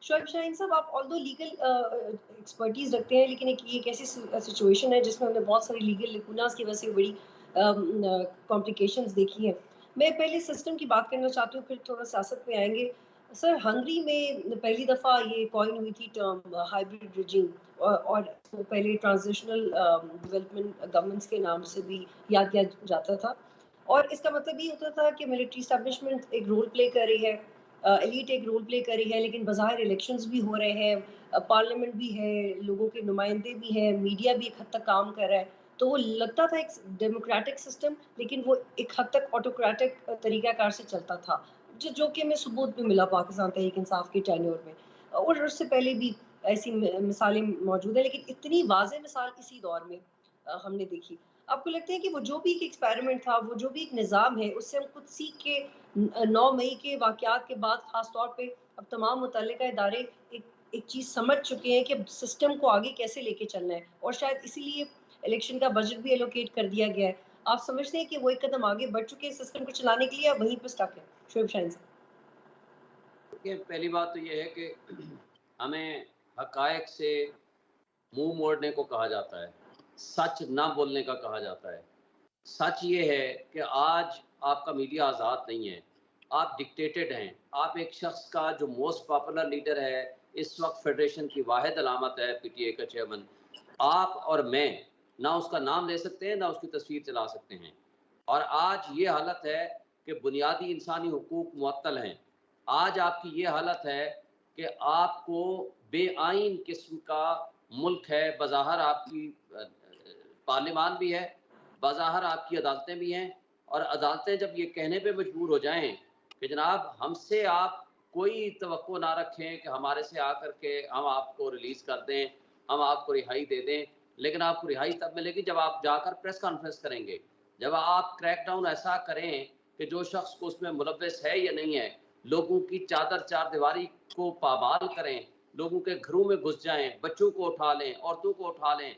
شعیب شاہین صاحب، آپ آل دو legal expertise رکھتے ہیں، لیکن ایک ایسی سچویشن ہے جس میں ہم نے بہت ساری لیگل لیکوناز کی وجہ سے بڑی کمپلیکیشنز دیکھی ہیں. میں پہلے سسٹم کی بات کرنا چاہتی ہوں، پھر تھوڑا سیاست میں آئیں گے. سر، ہنگری میں پہلی دفعہ یہ کوائن ہوئی تھی ٹرم ہائیبرڈ رجیم، اور پہلے ٹرانزیشنل ڈیولپمنٹ گورنمنٹس کے نام سے بھی یاد کیا جاتا تھا. اور اس کا مطلب یہ ہوتا تھا کہ ملٹری اسٹیبلشمنٹ ایک رول پلے کر رہی ہے، ایلیٹ ایک رول پلے کر رہی ہے، لیکن بظاہر الیکشنز بھی ہو رہے ہیں، پارلیمنٹ بھی ہے، لوگوں کے نمائندے بھی ہیں، میڈیا بھی ایک حد تک کام کر رہا ہے. تو وہ لگتا تھا ایک ڈیموکریٹک سسٹم، لیکن وہ ایک حد تک آٹوکریٹک طریقہ کار سے چلتا تھا، جو کہ ہمیں ثبوت بھی ملا پاکستان تحریک انصاف کے ٹینیور میں، اور اس سے پہلے بھی ایسی مثالیں موجود ہیں. لیکن اتنی واضح مثال اسی دور میں ہم نے دیکھی. آپ کو لگتا ہے کہ وہ جو بھی ایک ایکسپیریمنٹ تھا، وہ جو بھی ایک نظام ہے، اس سے ہم خود سیکھ کے 9 مئی کے واقعات کے بعد خاص طور پہ اب تمام متعلقہ ادارے ایک چیز سمجھ چکے ہیں کہ سسٹم کو آگے کیسے لے کے چلنا ہے، اور شاید اسی لیے الیکشن کا بجٹ بھی ایلوکیٹ کر دیا گیا ہے. آپ سمجھتے ہیں کہ وہ ایک قدم آگے بڑھ چکے ہیں سسٹم کو چلانے کے لیے، یا وہیں پہ سٹک ہے؟ شعیب شاہین صاحب. دیکھیے، پہلی بات تو یہ ہے کہ ہمیں حقائق سے منہ موڑنے کو کہا جاتا ہے، سچ نہ بولنے کا کہا جاتا ہے. سچ یہ ہے کہ آج آپ کا میڈیا آزاد نہیں ہے، آپ ڈکٹیٹڈ ہیں. آپ ایک شخص کا جو موسٹ پاپولر لیڈر ہے اس وقت فیڈریشن کی واحد علامت ہے پی ٹی اے کا چیئرمین، آپ اور میں نہ اس کا نام لے سکتے ہیں نہ اس کی تصویر چلا سکتے ہیں. اور آج یہ حالت ہے کہ بنیادی انسانی حقوق معطل ہیں. آج آپ کی یہ حالت ہے کہ آپ کو بے آئین قسم کا ملک ہے. بظاہر آپ کی پارلیمان بھی ہے، بظاہر آپ کی عدالتیں بھی ہیں، اور عدالتیں جب یہ کہنے پہ مجبور ہو جائیں کہ جناب ہم سے آپ کوئی توقع نہ رکھیں کہ ہمارے سے آ کر کے ہم آپ کو ریلیز کر دیں، ہم آپ کو رہائی دے دیں، لیکن آپ کو رہائی تب ملے گی جب آپ جا کر پریس کانفرنس کریں گے، جب آپ کریک ڈاؤن ایسا کریں کہ جو شخص کو اس میں ملوث ہے یا نہیں ہے، لوگوں کی چار دیواری کو پامال کریں، لوگوں کے گھروں میں گھس جائیں، بچوں کو اٹھا لیں، عورتوں کو اٹھا لیں،